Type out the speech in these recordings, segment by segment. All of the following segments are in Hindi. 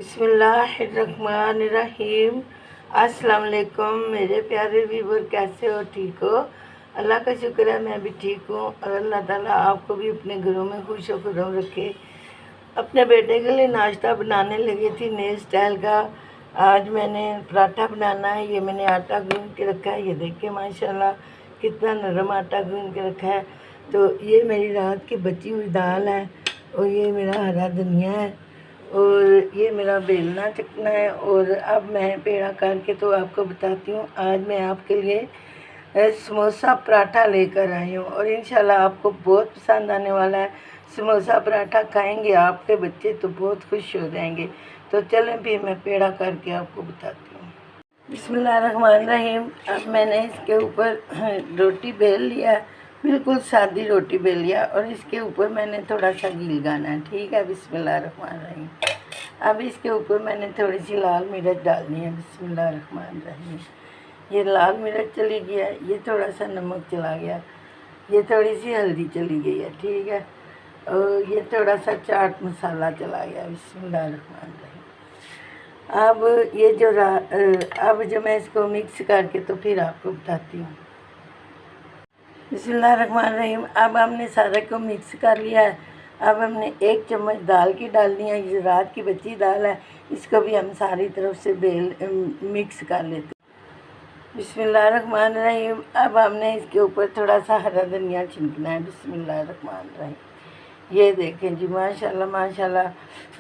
बिस्मिल्लाहिर्रहमानिर्रहीम। अस्सलाम वालेकुम मेरे प्यारे व्यूवर, कैसे हो? ठीक हो? अल्लाह का शुक्र है मैं भी ठीक हूँ और अल्लाह ताला आपको भी अपने घरों में खुश व खुर्रम रखे। अपने बेटे के लिए नाश्ता बनाने लगी थी नए स्टाइल का। आज मैंने पराठा बनाना है। ये मैंने आटा गूंद के रखा है, ये देखिए माशाल्लाह कितना नरम आटा गूंद के रखा है। तो ये मेरी रात की बची हुई दाल है और ये मेरा हरा धनिया है और ये मेरा बेलना चकना है। और अब मैं पेड़ा करके तो आपको बताती हूँ। आज मैं आपके लिए समोसा पराठा लेकर आई हूँ और इंशाल्लाह आपको बहुत पसंद आने वाला है। समोसा पराठा खाएंगे आपके बच्चे तो बहुत खुश हो जाएंगे। तो चलें फिर मैं पेड़ा करके आपको बताती हूँ। बिस्मिल्लाहिर्रहमानिर्रहीम। अब मैंने इसके ऊपर रोटी बेल लिया, बिल्कुल सादी रोटी बेल लिया और इसके ऊपर मैंने थोड़ा सा घी लगाना है। ठीक है, बिस्मिल्लाहिर्रहमानिर्रहीम। अब इसके ऊपर मैंने थोड़ी सी लाल मिर्च डालनी है। बिस्मिल्लाहिर्रहमानिर्रहीम। ये लाल मिर्च चली गया, ये थोड़ा सा नमक चला गया, ये थोड़ी सी हल्दी चली गई है। ठीक है, और ये थोड़ा सा चाट मसाला चला गया। बिस्मिल्लाहिर्रहमानिर्रहीम। अब ये जो अब जो मैं इसको मिक्स करके तो फिर आपको बताती हूँ। बिस्मिल्लाहिर्रहमानिर्रहीम। अब हमने सारे को मिक्स कर लिया है। अब हमने 1 चम्मच दाल की डालनी है। ये रात की बची दाल है, इसको भी हम सारी तरफ से मिक्स कर लेते हैं। बिस्मिल्लाहिर्रहमानिर्रहीम। अब हमने इसके ऊपर थोड़ा सा हरा धनिया छिड़कना है। बिस्मिल्लाहिर्रहमानिर्रहीम। ये देखें जी माशाल्लाह माशाल्लाह,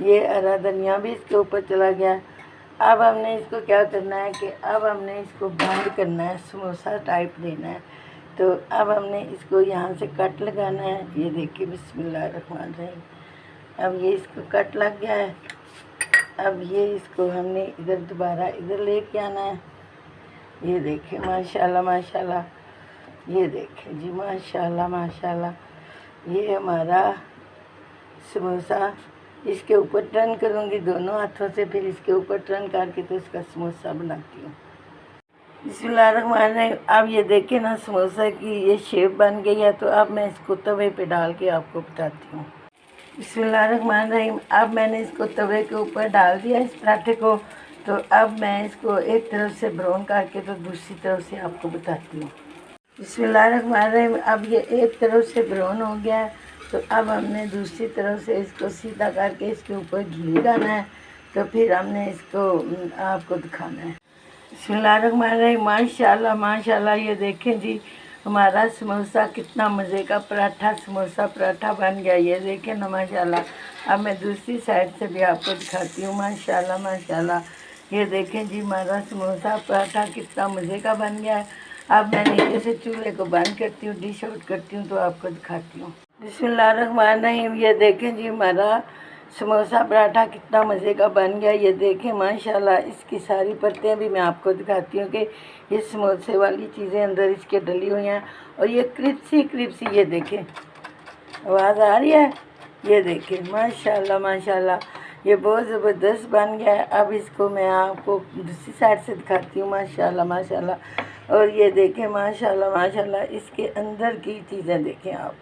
ये हरा धनिया भी इसके ऊपर चला गया। अब हमने इसको क्या करना है कि अब हमने इसको बंद करना है, समोसा टाइप देना है। तो अब हमने इसको यहाँ से कट लगाना है। ये देखिए बिस्मिल्लाहिर्रहमानिर्रहीम। अब ये इसको कट लग गया है। अब ये इसको हमने इधर दोबारा इधर लेके आना है। ये देखें माशाल्लाह माशाल्लाह, ये देखें जी माशाल्लाह माशाल्लाह, ये हमारा समोसा। इसके ऊपर टर्न करूँगी दोनों हाथों से, फिर इसके ऊपर टर्न करके तो इसका समोसा बनाती हूँ। बिस्मिल्लाहिर्रहमानिर्रहीम। अब ये देखें ना समोसा की ये शेप बन गई है। तो अब मैं इसको तवे पे डाल के आपको बताती हूँ। बिस्मिल्लाहिर्रहमानिर्रहीम। अब मैंने इसको तवे के ऊपर डाल दिया इस पराठे को। तो अब मैं इसको एक तरफ से ब्राउन करके तो दूसरी तरफ से आपको बताती हूँ। बिस्मिल्लाहिर्रहमानिर्रहीम। अब ये एक तरफ से ब्राउन हो गया है। तो अब हमने दूसरी तरफ से इसको सीधा करके इसके ऊपर घी लगाना है। तो फिर हमने इसको आपको दिखाना है। बिस्मिल्लाहिर्रहमानिर्रहीम। माशाल्लाह माशाल्लाह, ये देखें जी हमारा समोसा कितना मज़े का पराठा समोसा पराठा बन गया। ये देखें ना माशाल्लाह। अब मैं दूसरी साइड से भी आपको दिखाती हूँ। माशाल्लाह माशाल्लाह, ये देखें जी हमारा समोसा पराठा कितना मज़े का बन गया है। अब मैं नीचे से चूल्हे को बंद करती हूँ, डिश आउट करती हूँ तो आपको दिखाती हूँ। बिस्मिल्लाहिर्रहमानिर्रहीम। ये देखें जी हमारा समोसा पराठा कितना मज़े का बन गया। ये देखें माशाल्लाह, इसकी सारी परतें भी मैं आपको दिखाती हूँ कि ये समोसे वाली चीज़ें अंदर इसके डली हुई हैं और ये क्रिप्सी ये देखें, आवाज़ आ रही है? ये देखें माशाल्लाह माशाल्लाह, ये बहुत ज़बरदस्त बन गया है। अब इसको मैं आपको दूसरी साइड से दिखाती हूँ। माशाल्लाह माशाल्लाह, और ये देखें माशाल्लाह माशाल्लाह, इसके अंदर की चीज़ें देखें आप।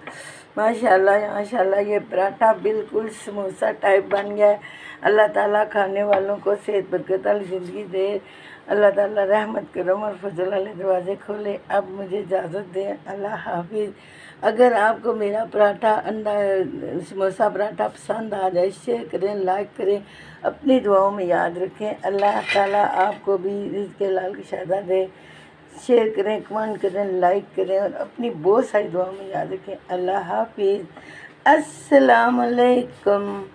माशाल्लाह माशाल्लाह, ये पराठा बिल्कुल समोसा टाइप बन गया है। अल्लाह ताला खाने वालों को सेहत बरकत वाली ज़िंदगी दे। अल्लाह ताला रहमत करम और फजल वाले दरवाज़े खोले। अब मुझे इजाज़त दें, अल्लाह हाफिज़। अगर आपको मेरा पराठा अंडा समोसा पराठा पसंद आ जाए, शेयर करें, लाइक करें, अपनी दुआओं में याद रखें। अल्लाह ताला आपको भी रिज़्क़ हलाल की शादा दे। शेयर करें, कमेंट करें, लाइक करें और अपनी बहुत सारी दुआओं में याद रखें। अल्लाह हाफिज़। अस्सलाम वालेकुम।